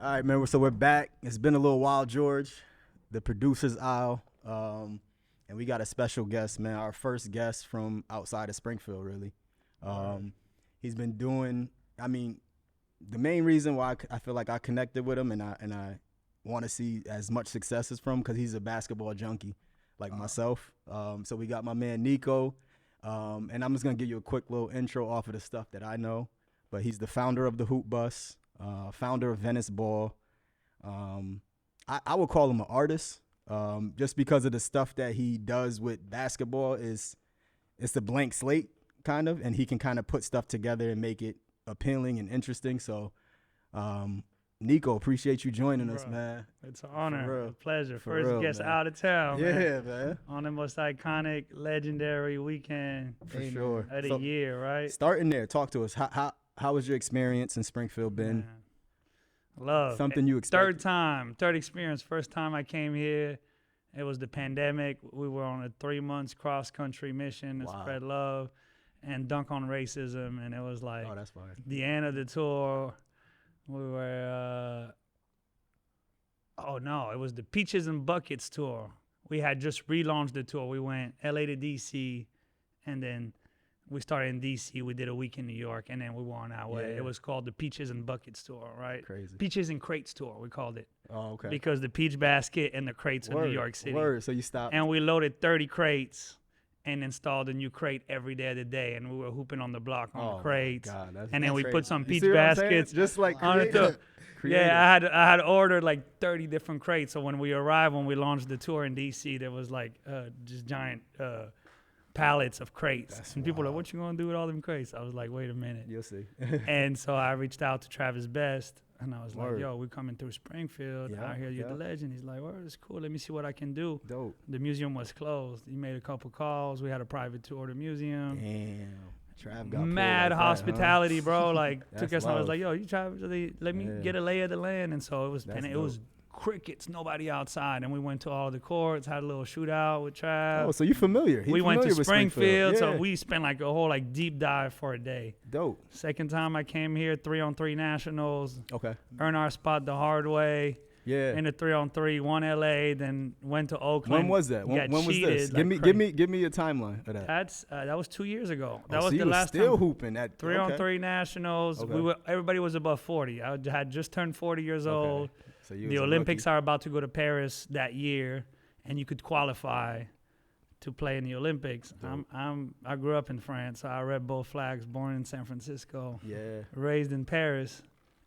All right, man. So we're back. It's been a little while, George. The producer's aisle, and we got a special guest, man. Our first guest from outside of Springfield, really. He's been doing. I mean, the main reason why I feel like I connected with him, and I want to see as much success as from, because he's a basketball junkie, like myself. So we got my man Nicko, and I'm just gonna give you a quick little intro off of the stuff that I know. But he's the founder of the Hoopbus. Founder of Veniceball. I would call him an artist, just because of the stuff that he does with basketball. It's a blank slate, kind of, and he can kind of put stuff together and make it appealing and interesting. So, Nicko, appreciate you joining us, man. It's an honor, a pleasure. For First real, guest man. out of town, Man. on the most iconic, legendary weekend For sure. of the year, right? Starting there, talk to us. How was your experience in Springfield been? Man. Love. Something you expected? Third experience. First time I came here, it was the pandemic. We were on a 3 months cross-country mission to spread love and dunk on racism, and it was like that's fine. the end of the tour. We were, it was the Peaches and Buckets tour. We had just relaunched the tour. We went LA to DC, and then we started in DC. We did a week in New York, and then we were on our way. Yeah. It was called the Peaches and Buckets tour, right? Crazy. Peaches and Crates tour, we called it. Oh, okay. Because the peach basket and the crates of New York City. So you stopped. And we loaded 30 crates and installed a new crate every day of the day, and we were hooping on the block on the crates. God, and then we crazy. put some You peach see what I'm baskets saying? Just like on the creative. Yeah, I had ordered like 30 different crates. So when we arrived, when we launched the tour in DC, there was like just giant pallets of crates. And people were like, what you gonna do with all them crates? I was like, wait a minute. You'll see. And so I reached out to Travis Best, and I was Word. like, yo, we're coming through Springfield. Yeah, I hear you're yeah. the legend. He's like, well, it's cool. Let me see what I can do. Dope. The museum was closed. He made a couple calls. We had a private tour of the museum. Damn. Trav got Mad pulled like hospitality, bro. Like, That's took us, and I was love. like, yo, you Travis, let me get a lay of the land. And so it was, That's it was crickets, nobody outside. And we went to all the courts, had a little shootout with Trav. Oh, so you familiar. We went to familiar with Springfield, so Yeah. we spent like a whole deep dive for a day. Dope. Second time I came here, 3-on-3 nationals, Okay. earned our spot the hard way. Yeah. In the 3-on-3, won LA, then went to Oakland. When was that? When was cheated this? like Give me a timeline of that. that was 2 years ago. That Oh, was so you the was last still time. hooping at 3-on-3 nationals. Okay. Everybody was above 40. I had just turned 40 years old. So you The Olympics are about to go to Paris that year, and you could qualify to play in the Olympics. I grew up in France, so I read both flags. Born in San Francisco, raised in Paris,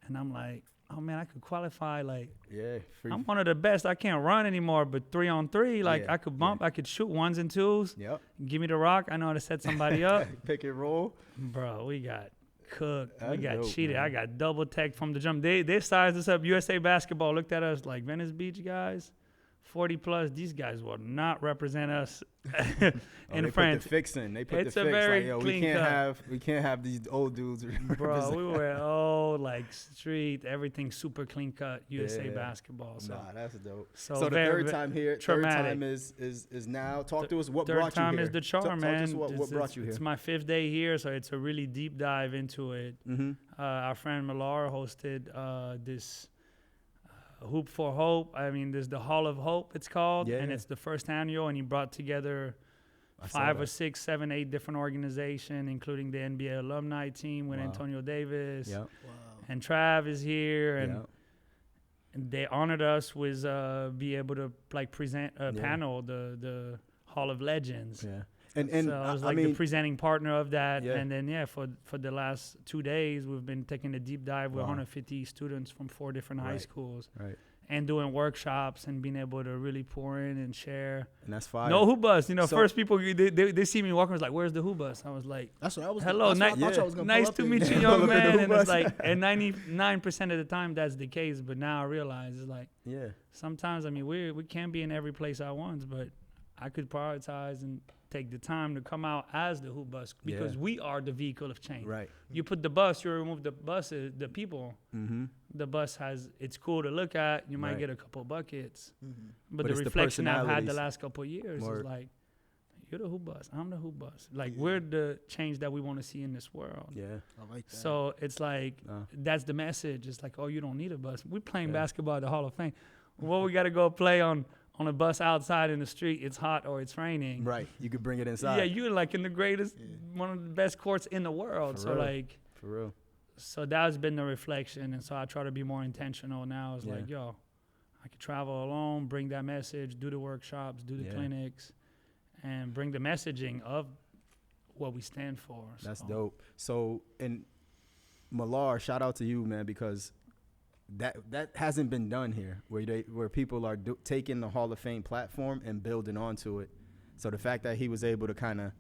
and I'm like, oh man, I could qualify. Like, Free. I'm one of the best. I can't run anymore, but 3-on-3, like Yeah, I could bump, I could shoot 1s and 2s. Yep. Give me the rock. I know how to set somebody up. Pick and roll. Bro, we got cooked. We That's got dope, cheated. man. I got double tech from the jump. They sized us up. USA Basketball looked at us like, Venice Beach guys, 40 plus. These guys will not represent us in they France. Put the fix in. They put It's the a fix. very Like, yo, clean we can't have these old dudes. Bro, represent- we were like street, everything super clean cut. USA Yeah. Basketball. So, Nah, that's dope. so So the very, third time here, traumatic. third time is now. Talk to us. What Third brought you time here? is the charm, Talk man. to us what brought you here. It's my 5th day here, so it's a really deep dive into it. Mm-hmm. Our friend Millar hosted this Hoop for Hope. I mean, there's the Hall of Hope, it's called, and Yeah. it's the first annual, and he brought together I saw 5 or that. 6, 7, 8 different organizations, including the NBA alumni team with Wow. Antonio Davis, Yep. and Trav is here, and Yep. and they honored us with be able to like present a Yeah. panel, the Hall of Legends. Yeah. And So I was I like mean, the presenting partner of that. Yeah. And then, for the last 2 days, we've been taking a deep dive with Wow. 150 students from 4 different high Right. schools right. and doing workshops and being able to really pour in and share. And that's fire. No Hoopbus. So- First people, they see me walking, was like, where's the Hoopbus? I was like, That's what I was. hello, that's what I thought yeah. y'all was gonna nice pull up to in. meet you, Pull young up in the man. And Hoopbus. it's like, and 99% of the time, that's the case. But now I realize it's like, Yeah. sometimes, I mean, we can't be in every place at once, but I could prioritize and take the time to come out as the Hoopbus because Yeah. we are the vehicle of change. Right. You put the bus, you remove the buses, the people. Mm-hmm. The bus it's cool to look at. You might Right. get a couple buckets, Mhm. but But the it's the reflection I've had the personalities. last couple of years Word. is like, you're the Hoopbus. I'm the Hoopbus. Like, we're the change that we want to see in this world. Yeah. I like that. So it's like, that's the message. It's like, oh, you don't need a bus. We're playing basketball at the Hall of Fame. Well, we got to go play on a bus outside in the street. It's hot or it's raining. Right. You could bring it inside. Yeah, you're like in the greatest, one of the best courts in the world. For real. For real. So that's been the reflection. And so I try to be more intentional now. It's like, yo, I could travel alone, bring that message, do the workshops, do the clinics, and bring the messaging of what we stand for. That's dope. So, and Millar, shout out to you, man, because that hasn't been done here, where people are taking the Hall of Fame platform and building onto it. So the fact that he was able to kind of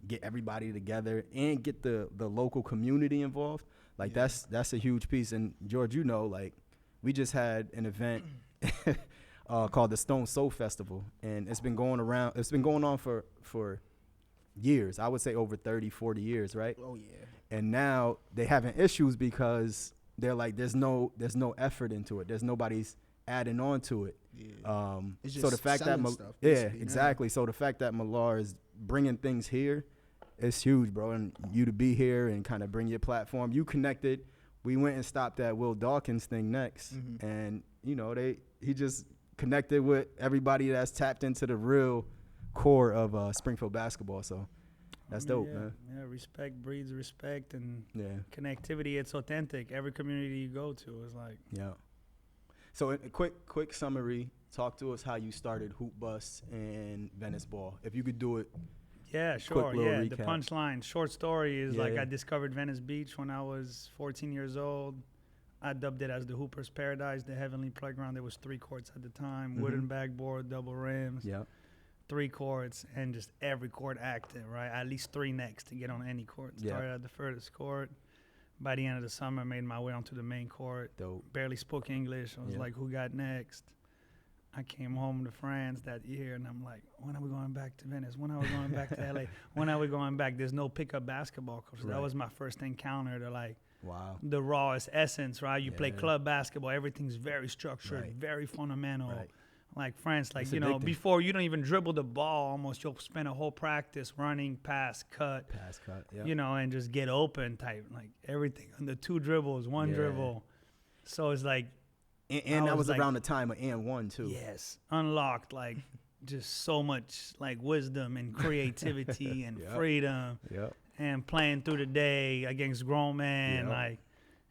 get everybody together and get the local community involved, like that's a huge piece. And George, you know, like we just had an event called the Stone Soul Festival, and it's been going on for years. I would say over 30, 40 years, right? Oh yeah. And now they having issues because they're like, there's no effort into it. There's nobody's adding on to it. Yeah. It's just so the fact that stuff, exactly. So the fact that Millar is bringing things here, it's huge, bro. And you to be here and kind of bring your platform. You connected. We went and stopped at Will Dawkins thing next, and you know he just connected with everybody that's tapped into the real core of Springfield basketball. So that's dope, man. Yeah, respect breeds respect, and connectivity. It's authentic. Every community you go to is like. Yeah. So a quick summary. Talk to us how you started Hoopbus and Veniceball. If you could do it. Yeah, sure. Yeah, recap. The punchline, short story is I discovered Venice Beach when I was 14 years old. I dubbed it as the Hooper's Paradise, the heavenly playground. There was 3 courts at the time, wooden backboard, double rims. Yeah. 3 courts, and just every court active, right? At least 3 necks to get on any court. Started at the furthest court. By the end of the summer, made my way onto the main court. Dope. Barely spoke English. I was like, who got next? I came home to France that year, and I'm like, when are we going back to Venice? When are we going back to LA? When are we going back? There's no pickup basketball coach. That was my first encounter to like the rawest essence, right? You play club basketball. Everything's very structured, very fundamental. Right. Like France, like, before you don't even dribble the ball, almost you'll spend a whole practice running, pass, cut, and just get open type, like everything. And the 2 dribbles, 1 dribble. So it's like. And that was like, around the time of N1 too. Yes. Unlocked, like just so much like wisdom and creativity and freedom and playing through the day against grown men, like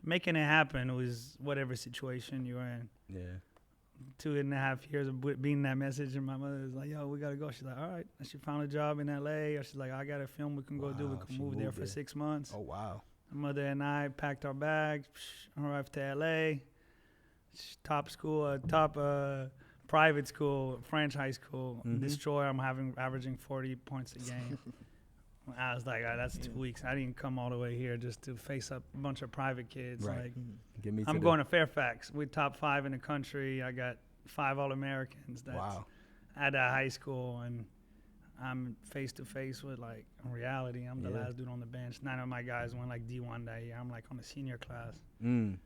making it happen was whatever situation you're in. Yeah. 2.5 years of being that message, and my mother was like, yo, we got to go. She's like, all right. And she found a job in LA. Or she's like, I got a film we can go do. We can move there for 6 months. Oh, wow. My mother and I packed our bags, arrived to LA. Top school, private school, French high school. Destroy. I'm averaging 40 points a game. I was like, that's 2 weeks. I didn't come all the way here just to face up a bunch of private kids. Right. Like, I'm going to Fairfax. We're top 5 in the country. I got 5 All-Americans. That's at that high school, and I'm face to face with like reality. I'm the last dude on the bench. 9 of my guys went like D1 that year. I'm like on the senior class. And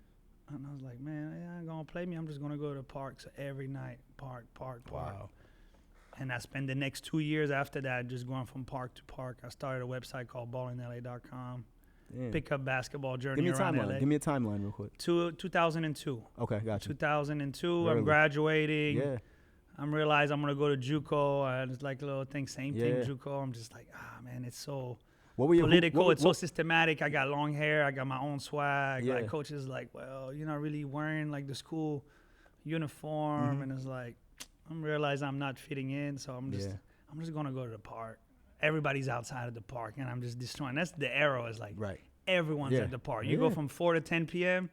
I was like, man, they ain't gonna play me. I'm just gonna go to the park. So every night, park. Wow. And I spent the next 2 years after that just going from park to park. I started a website called ballinla.com. Pick up basketball journey around LA. Give me a timeline real quick. 2002. Okay, gotcha. 2002, I'm graduating. Yeah. I'm realizing I'm gonna go to JUCO. It's like a little thing, same thing, JUCO. I'm just like, man, it's so political. It's so systematic. I got long hair. I got my own swag. Like coaches like, well, you're not really wearing like the school uniform, and it's like, I'm realizing I'm not fitting in, so I'm just gonna go to the park. Everybody's outside of the park, and I'm just destroying. That's the arrow. Is like everyone's at the park. You go from 4 to 10 p.m.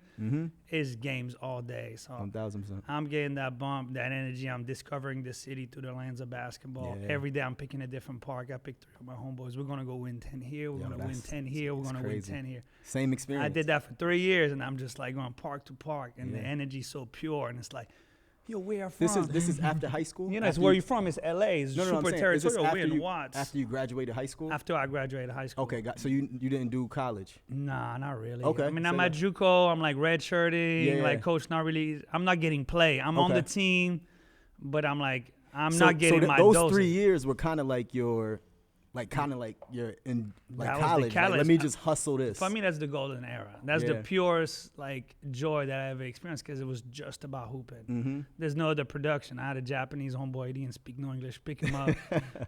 It's games all day. So 1,000%. I'm getting that bump, that energy. I'm discovering the city through the lens of basketball. Every day I'm picking a different park. I picked 3 of my homeboys. We're gonna go win 10 here. We're gonna win 10 here. We're gonna win 10 here. Same experience. I did that for 3 years, and I'm just like going park to park, and the energy's so pure, and it's like, yo, where I'm from? This is after high school? It's where you're from. It's LA. It's super territorial. We're in Watts. After you graduated high school? After I graduated high school. Okay, so you didn't do college? Nah, not really. Okay. I mean, I'm at JUCO. I'm like redshirting. Like, coach, not really. I'm not getting play. I'm on the team, but I'm like, I'm not getting my those doses. 3 years were kind of like your Like kind of like you're in like That was the college. Like, let catalyst. me just hustle this. For me, that's the golden era. That's the purest like joy that I ever experienced because it was just about hooping. Mm-hmm. There's no other production. I had a Japanese homeboy. He didn't speak no English. Pick him up,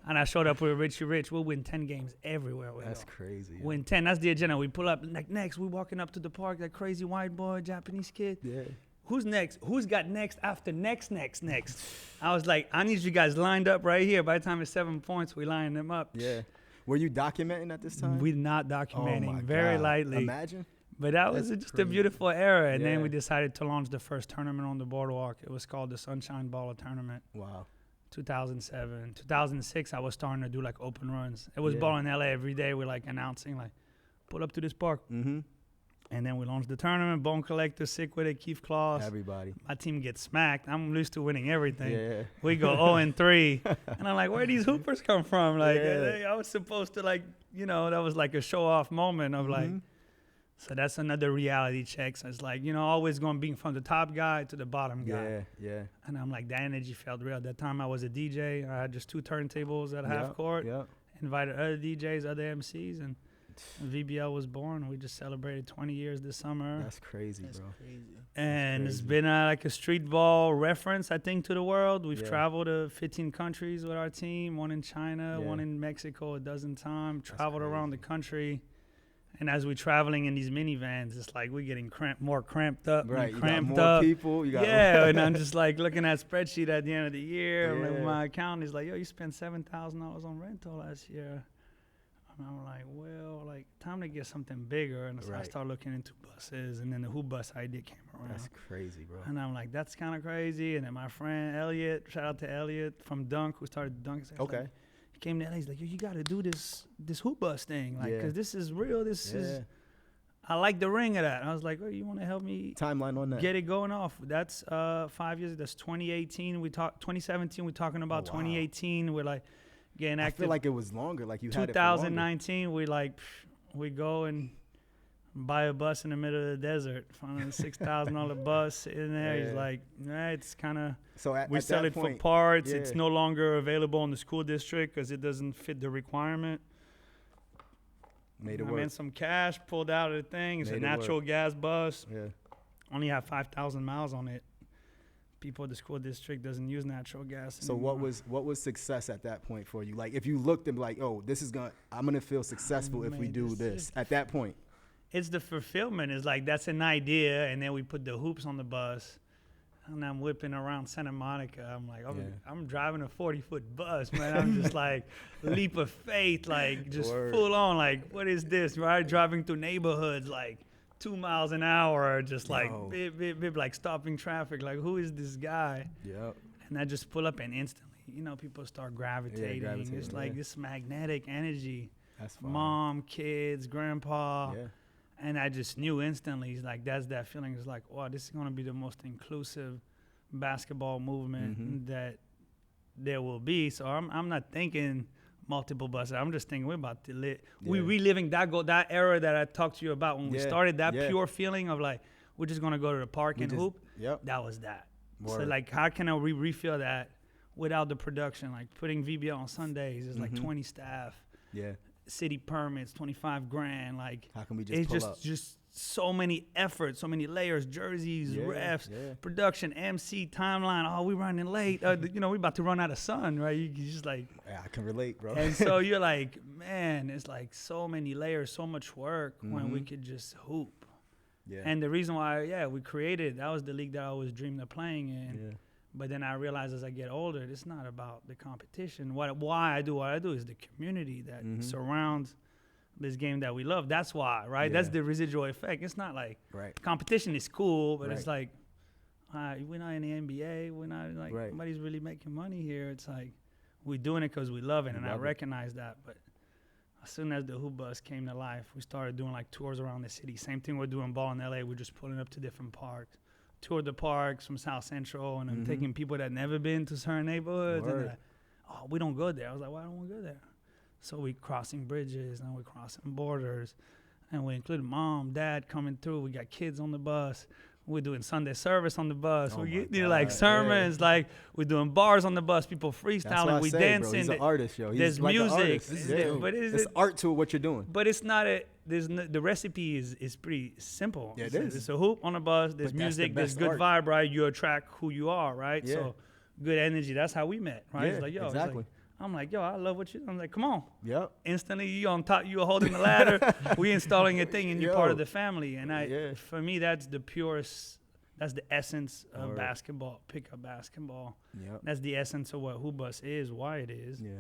and I showed up with Richie Rich. We'll win 10 games everywhere. That's crazy. Win 10. That's the agenda. We pull up like next. We walking up to the park. That crazy white boy, Japanese kid. Yeah. Who's next? Who's got next after next? I was like, I need you guys lined up right here. By the time it's 7 points, we line them up. Yeah. Were you documenting at this time? We're not documenting, Oh very God. lightly. Imagine. But that was That's just crazy. a beautiful era. And Yeah. then we decided to launch the first tournament on the boardwalk. It was called the Sunshine Baller Tournament. Wow. 2007. 2006, I was starting to do like open runs. It was Yeah. ball in LA every day. We're like announcing, like, pull up to this park. Mm-hmm. And then we launched the tournament. Bone Collector, Sick With It, Keith Claus. Everybody. My team gets smacked. I'm used to winning everything. Yeah. We go 0-3. And I'm like, where these hoopers come from? Like, Yeah. I was supposed to, like, that was like a show-off moment of like, Mhm. so that's another reality check. So it's like, always going being from the top guy to the bottom guy. Yeah. Yeah. And I'm like, that energy felt real. At that time, I was a DJ. I had just 2 turntables at half court. Yeah. Invited other DJs, other MCs, and VBL was born. We just celebrated 20 years this summer. That's crazy, That's bro. crazy. And it's crazy. been like a street ball reference, I think, to the world. We've Yeah. traveled to 15 countries with our team, one in China, Yeah. one in Mexico a dozen times, That's traveled around the crazy. country. And as we're traveling in these minivans, it's like we're getting more cramped up. Right. and You cramped got more up. people. You got Yeah, and I'm just like looking at spreadsheet at the end of the year. I'm like, Yeah. my accountant is like, yo, you spent $7,000 on rental last year. And I'm like, well, like, time to get something bigger. And so I Right. started looking into buses, and then the Hoopbus idea came around. That's crazy, bro. And I'm like, that's kind of crazy. And then my friend Elliot, shout out to Elliot from Dunk, who started Dunk. He's Okay. Like, he came to LA. He's like, yo, you got to do this Hoopbus thing, like, Yeah. because this is real. This Yeah. is. I like the ring of that. And I was like, oh, you want to help me Timeline on that. get it going off? That's 5 years. That's 2018. 2017. We're talking about Oh, wow. 2018. We're like getting I active. feel like it was longer. Like you had it for longer. 2019. We go and buy a bus in the middle of the desert. Find a $6,000 bus in there. He's Yeah. like, it's kind of. So We at sell that it point, for parts. It's yeah. no longer available in the school district because it doesn't fit the requirement. made it I work. mean, some cash pulled out of the thing. It's Made a it work. natural gas bus. Yeah. Only have 5,000 miles on it. People at the school district doesn't use natural gas So anymore. what was success at that point for you? Like if you looked and be like, oh, I'm gonna feel successful if we Man, do this this. is- At that point. It's the fulfillment. It's like that's an idea, and then we put the hoops on the bus, and I'm whipping around Santa Monica. I'm like, I'm driving a 40-foot bus, man. I'm just like leap of faith, like just Word. full on. Like, what is this? Right, driving through neighborhoods like 2 miles an hour, just like Yo. bip, bip, bip, like stopping traffic. Like, who is this guy? Yep. And I just pull up, and instantly, people start gravitating. gravitating, It's like yeah. this magnetic energy. That's fine. Mom, kids, grandpa. Yeah. And I just knew instantly, it's like, that's that feeling. It's like, wow, this is going to be the most inclusive basketball movement Mhm. that there will be. So I'm not thinking multiple buses. I'm just thinking we're about to we Yeah. reliving that era that I talked to you about when we Yeah, started, that yeah. pure feeling of like, we're just going to go to the park and hoop. Yep. That was that. So Word. like, how can I refill that without the production? Like putting VBL on Sundays is like Mhm. 20 staff, Yeah. city permits, 25 grand. Like, How can we just it's pull up? just so many efforts, so many layers, jerseys, Yeah, refs, yeah. production, MC, timeline. Oh, we running late. We about to run out of sun, right? You just like, Yeah, I can relate, bro. and so you're like, man, it's like so many layers, so much work when we Mhm. could just hoop. yeah. And the reason why, we created, that was the league that I always dreamed of playing in. yeah. But then I realized as I get older, it's not about the competition. Why I do what I do is the community that Mhm. surrounds this game that we love. That's why, right? That's Yeah. the residual effect. It's not like Right. competition is cool, but it's Right. like, we're not in the NBA. We're not like Right. nobody's really making money here. It's like we're doing it because we love it, We and I love it. recognize that. But as soon as the Hoopbus came to life, we started doing like tours around the city. Same thing we're doing ball in LA. We're just pulling up to different parks. Toured the parks from South Central, and I'm Mhm. taking people that never been to certain neighborhoods. And they're Word. like, oh, we don't go there. I was like, why don't we go there? So we crossing bridges and we're crossing borders, and we included mom, dad coming through. We got kids on the bus. We're doing Sunday service on the bus. Oh We my do like God, sermons. Like we're doing bars on the bus. People That's what freestyling. I We say, dancing. bro. He's an artist, yo. He's There's like music. an artist. Yeah. But It's art to what you're doing. But it's not a. There's no, the recipe is pretty simple. Yeah, it is. It's a hoop on a bus. There's But that's the music. There's best good art. vibe, right? You attract who you are, right? Yeah. So good energy. That's how we met, right? Yeah, It's like, yo, it's exactly. like, I'm like, yo, I love what you. I'm like, come on. Yep. Instantly, you on top. You are holding the ladder. We installing a thing, and you're part of the family. And for me, that's the purest. That's the essence of basketball, pickup basketball. Yep. That's the essence of what Hoopbus is, why it is. Yeah.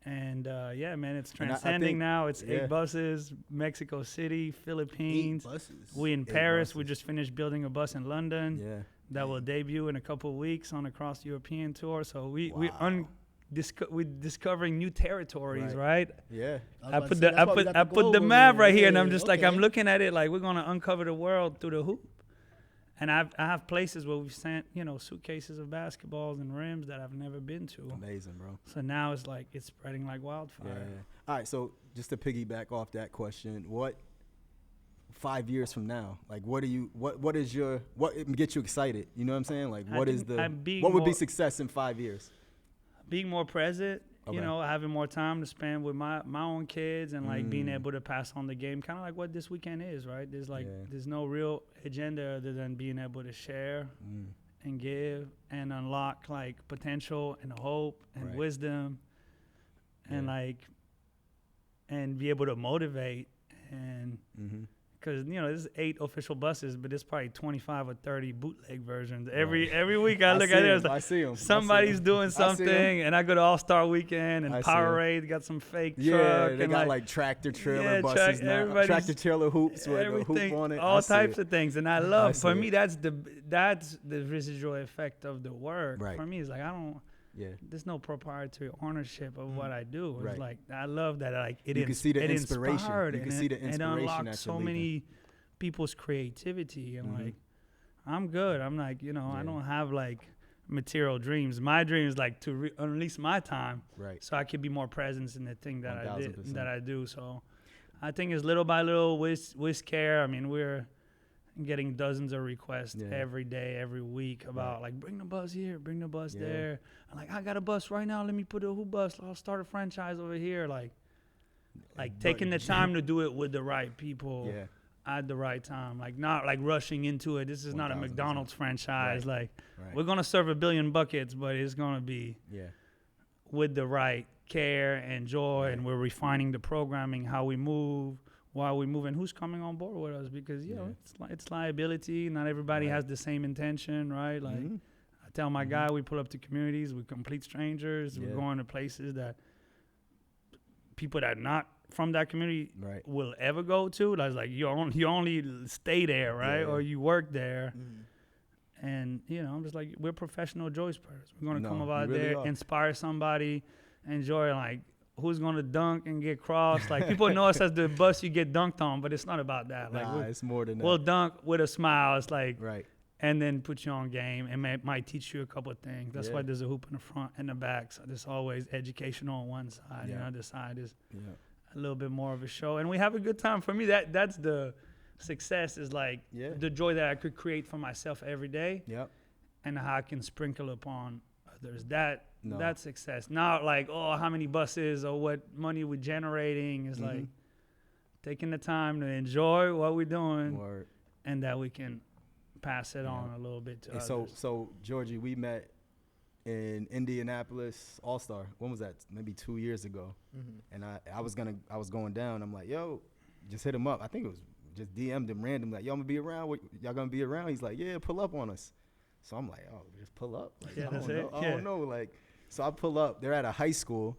And yeah, man, it's And I transcending think- now. It's 8 buses, Mexico City, Philippines. 8 buses. We in 8 Paris. We buses. just finished building a bus in London Yeah. that will debut in a couple of weeks on a cross European tour. So we Wow. we're discovering new territories, right? Yeah. I put the map right here, and I'm just like, I'm looking at it like we're gonna uncover the world through the hoop. And I have places where we've sent, suitcases of basketballs and rims that I've never been to. Amazing, bro. So now it's like it's spreading like wildfire. Yeah. All right. So just to piggyback off that question, what 5 years from now, like, what gets you excited? You know what I'm saying? Like, what would be success in 5 years? Being more present, Okay. having more time to spend with my own kids and like being able to pass on the game, kind of like what this weekend is, right? There's no real agenda other than being able to share and give and unlock like potential and hope and wisdom and and be able to motivate and because there's 8 official buses, but there's probably 25 or 30 bootleg versions. Every week I look at it, it's like I see them. somebody's doing something, and I go to All Star Weekend and Powerade got some fake truck. Yeah, they and got like tractor trailer buses now, everybody's- tractor trailer hoops with a hoop everything, on it. all I see types it. of things, and I love. see For it. me, that's the residual effect of the work. Right. For me, it's like Yeah. there's no proprietary ownership of what I do. It's Right. like I love that. Like it You can see the it inspiration. inspired You can and see the it inspiration unlocked that so you're leaving. many people's creativity and like I'm good. I'm like I don't have like material dreams. My dream is like to unleash my time, Right. so I could be more present in the thing that I did 1000%. that I do. So I think it's little by little with care. I mean, we're getting dozens of requests every day, every week about like bring the bus here, bring the bus there. I'm like, I got a bus right now. Let me put a hoop bus. I'll start a franchise over here. Like taking the time to do it with the right people. Yeah. At the right time, like not like rushing into it. This is not a 1000%. McDonald's franchise. Right. Like Right. we're gonna serve 1 billion buckets, but it's gonna be with the right care and joy, and we're refining the programming, how we move, why we move, and who's coming on board with us. Because it's liability. Not everybody has the same intention, right? Like I tell my guy, we pull up to communities, we're complete strangers. We're going to places that people that are not from that community will ever go to. That's like you only stay there, right? Or you work there. And I'm just like, we're professional joy spreaders. We're gonna come about really there, are. inspire somebody, enjoy like who's gonna dunk and get crossed. Like people know us as the bus you get dunked on, but it's not about that. Like It's more than that. we'll dunk with a smile. It's like Right. and then put you on game and might teach you a couple of things. That's why there's a hoop in the front and the back. So there's always educational on one side, and the other side is a little bit more of a show. And we have a good time. For me, that's the success is like the joy that I could create for myself every day and how I can sprinkle upon others. That's success. Not like, how many buses or what money we're generating. Is like taking the time to enjoy what we're doing and that we can pass it on a little bit to others. So Georgie, we met in Indianapolis All-Star. When was that? Maybe 2 years ago. And I was going down. I'm like, yo, just hit him up. I think it was just DM'd him random, like, yo, I'm gonna be around. Y'all gonna be around? He's like, yeah, pull up on us. So I'm like, oh, just pull up. Like, I don't know. Like, so I pull up. They're at a high school.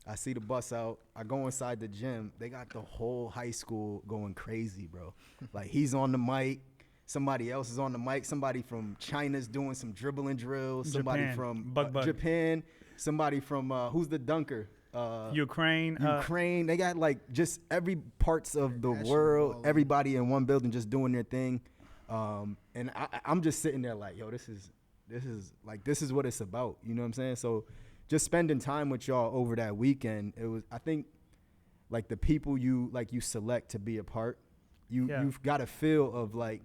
I see the bus out. I go inside the gym. They got the whole high school going crazy, bro. Like, he's on the mic. Somebody else is on the mic. Somebody from China's doing some dribbling drills. Somebody from Japan. Somebody from who's the dunker? Ukraine. They got like just every parts of the world. Everybody in one building just doing their thing. And I'm just sitting there like, yo, this is what it's about. You know what I'm saying? So just spending time with y'all over that weekend, it was, I think, like the people you select to be a part. You've got a feel of like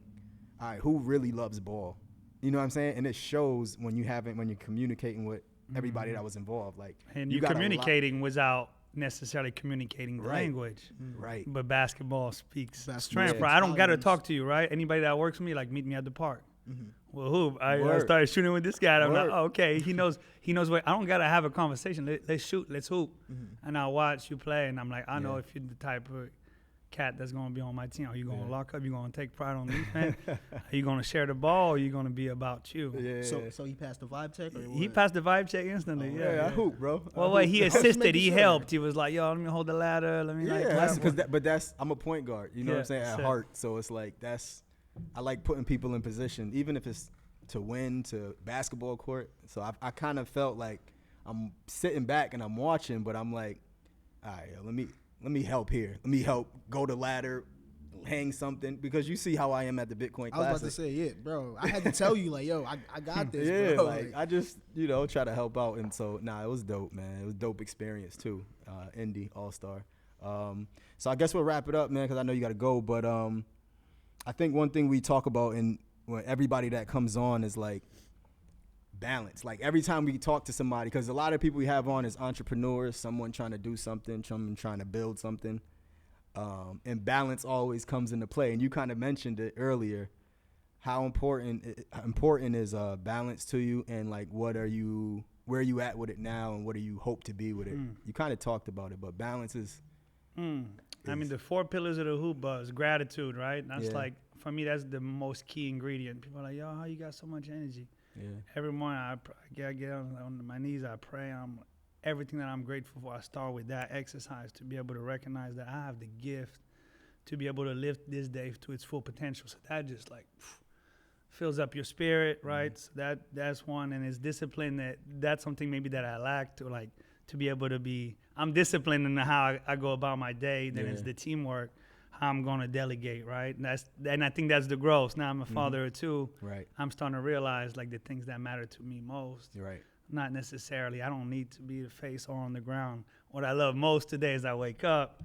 all right, who really loves ball? You know what I'm saying? And it shows when you're communicating with everybody that was involved. Like, and you're communicating without necessarily communicating the language. Right. But basketball speaks strength. Right? I don't got to talk to you, right? Anybody that works with me, like, meet me at the park. Well, who? I started shooting with this guy. And I'm like, oh, okay, he knows what. I don't gotta have a conversation. Let's shoot. Let's hoop. And I'll watch you play. And I'm like, I know if you're the type of cat that's gonna be on my team. Are you gonna lock up? You gonna take pride on defense? Are you gonna share the ball? Or are you gonna be about you? Yeah. So he passed the vibe check. He passed the vibe check instantly. I hoop, bro. Well, he assisted. He helped. He was like, yo, let me hold the ladder. Let me I'm a point guard. You know what I'm saying? At heart. So it's like I like putting people in position, even if it's to win, to basketball court. So I kind of felt like I'm sitting back and I'm watching, but I'm like, all right, let me help here. Let me help go the ladder, hang something, because you see how I am at the Bitcoin Classic. I was about to say, bro. I had to tell you, like, yo, I got this, bro. Like, I just, try to help out. And so, it was dope, man. It was a dope experience, too. Indy All-Star. So I guess we'll wrap it up, man, because I know you got to go. But I think one thing we talk about when everybody that comes on is, like, balance. Like, every time we talk to somebody, because a lot of people we have on is entrepreneurs, someone trying to do something, someone trying to build something. And balance always comes into play. And you kind of mentioned it earlier, how important is balance to you, and, like, where are you at with it now, and what do you hope to be with it? You kind of talked about it, but balance is... I mean, the 4 pillars of the Hoopbus, gratitude, right? That's like, for me, that's the most key ingredient. People are like, yo, how you got so much energy? Yeah. Every morning I get on my knees, I pray. Everything that I'm grateful for, I start with that exercise to be able to recognize that I have the gift to be able to live this day to its full potential. So that just like fills up your spirit, right? So that's one, and it's discipline. That's something maybe that I lack to be able to be. I'm disciplined in how I go about my day. Then it's the teamwork, how I'm going to delegate, right? And I think that's the growth. Now I'm a father of 2. Right. I'm starting to realize, like, the things that matter to me most. Right. Not necessarily. I don't need to be the face or on the ground. What I love most today is I wake up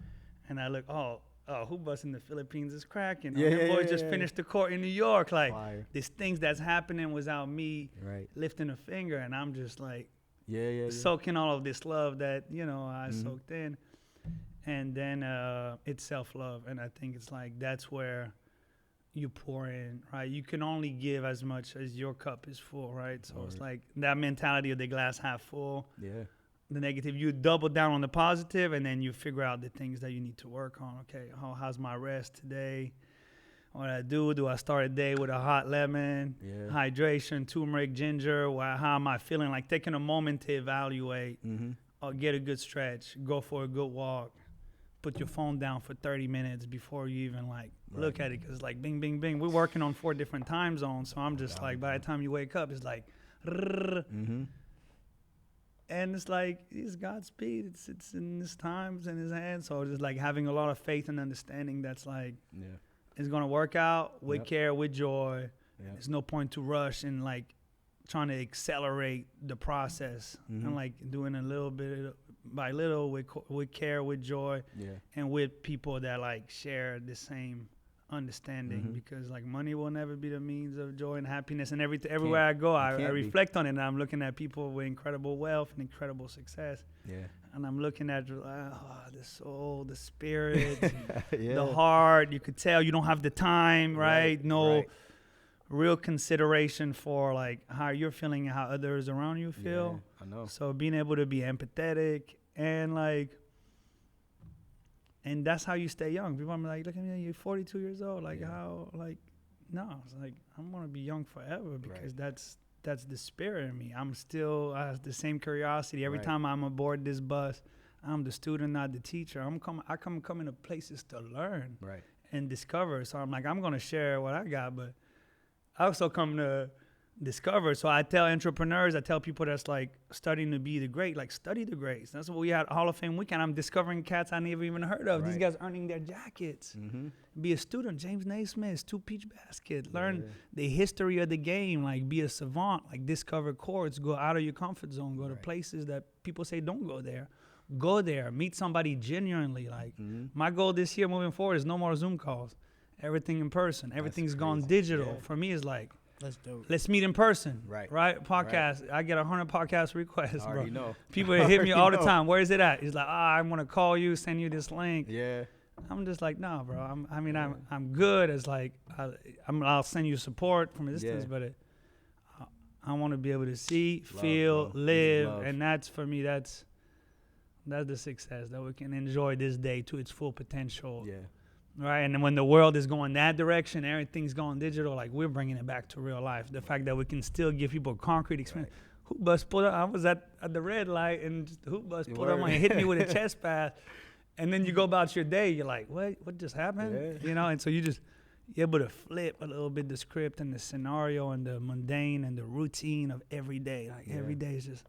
and I look, Hoopbus in the Philippines is cracking. Boys just finished the court in New York. Like, there's things that's happening without me lifting a finger, and I'm just like, soaking all of this love that, I soaked in. And then it's self-love. And I think it's like, that's where you pour in, right? You can only give as much as your cup is full, right? So it's like that mentality of the glass half full. Yeah. The negative, you double down on the positive, and then you figure out the things that you need to work on. Okay, how's my rest today? What do I start a day with a hot lemon, hydration, turmeric, ginger? How am I feeling? Like, taking a moment to evaluate, get a good stretch, go for a good walk, put your phone down for 30 minutes before you even look at it, because like bing, bing, bing. We're working on 4 different time zones, so I'm just like, by the time you wake up, it's like, and it's like, it's Godspeed. It's in His times, in His hands. So just like having a lot of faith and understanding that's like, it's going to work out with care, with joy. There's no point to rush and like trying to accelerate the process, and like doing a little bit by little with care, with joy, and with people that like share the same understanding, because like money will never be the means of joy and happiness. And everywhere I go, I reflect on it, and I'm looking at people with incredible wealth and incredible success. And I'm looking at the soul, the spirit, the heart. You could tell you don't have the time, right? Real consideration for like how you're feeling and how others around you feel. I know. So being able to be empathetic and like, and that's how you stay young. People are like, look at me, you're 42 years old. Like how, like, no, it's like, I'm going to be young forever, because that's the spirit in me. I have the same curiosity. Every time I'm aboard this bus, I'm the student, not the teacher. I come into places to learn and discover. So I'm like, I'm going to share what I got, but I also come to discover. So I tell entrepreneurs, I tell people that's like studying to be the great, like study the greats. That's what we had Hall of Fame weekend. I'm discovering cats I never even heard of. These guys earning their jackets. Be a student. James Naismith, 2 peach basket. Learn the history of the game. Like, be a savant. Like, discover courts. Go out of your comfort zone. Go to places that people say don't go there. Go there. Meet somebody genuinely. Like, my goal this year moving forward is no more Zoom calls. everything in person. Everything's gone digital. Yeah. For me, it's like, That's dope. let's meet in person. Right. Podcast. Right. I get 100 podcast requests, I bro. already know. People hit me all the time. Where is it at? He's like, I want to call you, send you this link. Yeah. I'm just like, no, bro. I'm good. It's like, I'll send you support from a distance, but I want to be able to see, feel, live, and that's for me. That's the success, that we can enjoy this day to its full potential. Yeah. Right. And then when the world is going that direction, everything's going digital. Like, we're bringing it back to real life. The fact that we can still give people concrete experience. Right. Hoopbus pulled up. I was at the red light, and just the Hoopbus pulled up and hit me with a chest pass. And then you go about your day. You're like, what just happened? Yeah. And so you're able to flip a little bit the script and the scenario and the mundane and the routine of every day. Like, every day is just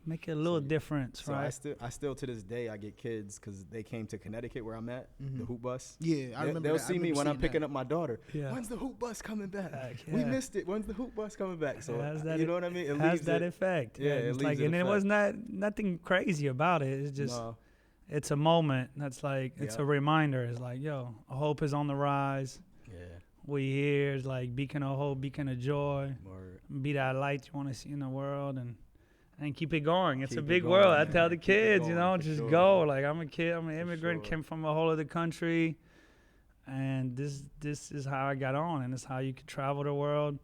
make it a little difference, right? I still to this day, I get kids because they came to Connecticut where I'm at, the Hoopbus. Yeah, I remember They'll see me when I'm picking up my daughter. Yeah. When's the Hoopbus coming back? We missed it. When's the Hoopbus coming back? So, you know what I mean? It has that effect. Yeah, it it's leaves like, and it was nothing crazy about it. It's just... No. It's a moment that's like, it's a reminder. It's like, yo, hope is on the rise. Yeah. We here. It's like beacon of hope, beacon of joy. Word. Be that light you want to see in the world and keep it going. It's a big world. Man. I tell the kids, just go. Like, I'm a kid. I'm an immigrant, came from a whole other country. And this is how I got on. And it's how you can travel the world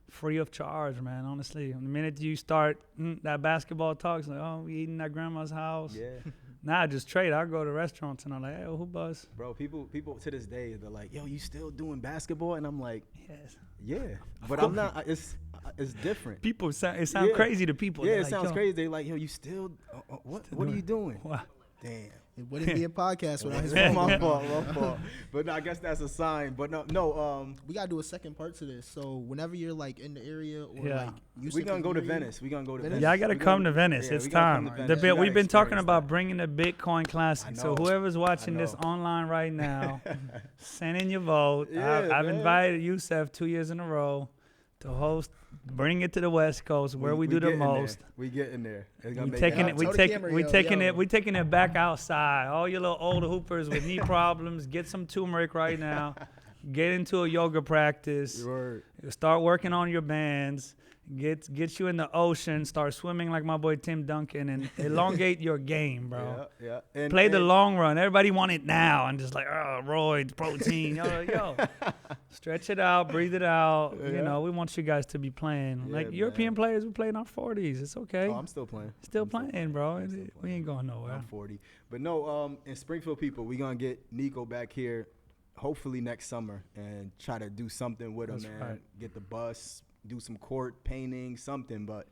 free of charge, man, honestly. The minute you start that basketball talk, it's like, oh, we eating at grandma's house. Yeah. Nah, just trade. I'll go to restaurants and I'm like, hey, Hoopbus. Bro, people to this day, they're like, yo, you still doing basketball? And I'm like, yes. Yeah. But I'm not. It's different. People, it sounds crazy to people. Yeah, it sounds crazy. They're like, yo, you still, what are you doing? Wow. Damn. It wouldn't be a podcast without his my fault. But no, I guess that's a sign. But no. We gotta do a second part to this. So whenever you're like in the area or like we're gonna go to Venice. Yeah, I gotta come to Venice. It's time. We've been talking about bringing the Bitcoin Classic. So whoever's watching this online right now, send in your vote. I've invited Youssef 2 years in a row to host. Bring it to the West Coast where we do the most. We getting there. We taking it back outside. All your little older hoopers with knee problems, get some turmeric right now. Get into a yoga practice. Start working on your bands. Get you in the ocean. Start swimming like my boy Tim Duncan and elongate your game, bro. Yeah. Play the long run. Everybody want it now and just like, roids, protein. Yo, stretch it out, breathe it out. Yeah. We want you guys to be playing. European players, we play in our 40s. It's okay. Oh, I'm still playing. Still playing, bro. We ain't going nowhere. I'm 40. But no, in Springfield people, we going to get Nicko back here hopefully next summer and try to do something with him, man. Right. Get the bus, do some court painting, something. But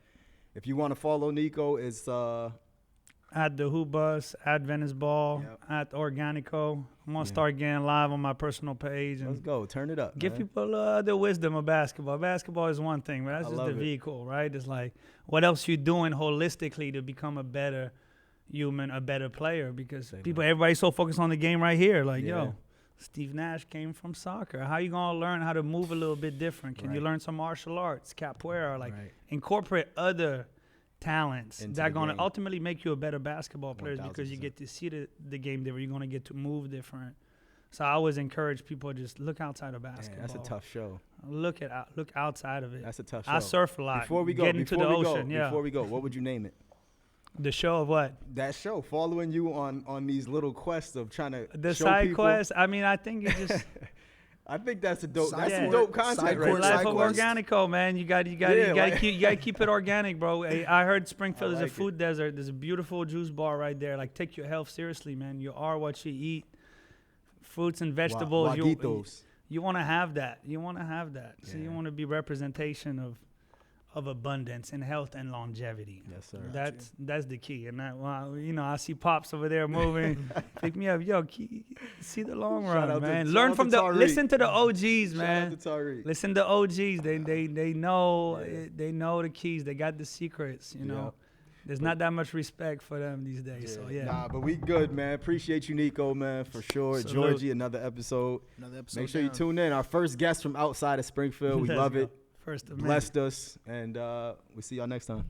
if you want to follow Nicko, it's at the Hoopbus, at Veniceball, at Organico. I'm gonna start getting live on my personal page. And let's go, turn it up. Give people the wisdom of basketball. Basketball is one thing, but that's just the vehicle, right? It's like what else you doing holistically to become a better human, a better player. Because everybody's so focused on the game right here. Like, yo, Steve Nash came from soccer. How you gonna learn how to move a little bit different? Can you learn some martial arts, capoeira, like incorporate other talents that are gonna ultimately make you a better basketball player because you get to see the game different. You're gonna get to move different. So I always encourage people to just look outside of basketball. Man, that's a tough show. Look outside of it. That's a tough show. I surf a lot. Before we go, before we go, what would you name it? The show of what? That show, following you on these little quests of trying to the show side people. Quest. I mean, I think it just. I think that's a dope. That's some dope content, right? Life of Organico, man. You got to keep it organic, bro. I heard Springfield is a food desert. There's a beautiful juice bar right there. Like, take your health seriously, man. You are what you eat. Fruits and vegetables. You want to have that. You want to have that. So you want to be representation of abundance and health and longevity. Yes, sir. That's the key. And that, I see Pops over there moving. Pick me up, yo. See the long run, man. Learn from listen to the OGs, man. Listen to OGs. They know they know the keys. They got the secrets. You know. There's not that much respect for them these days. So Nah, but we good, man. Appreciate you, Nicko, man, for sure. Salute. Georgie, another episode. Make sure you tune in. Our first guest from outside of Springfield. We love it. First blessed us, and we'll see y'all next time.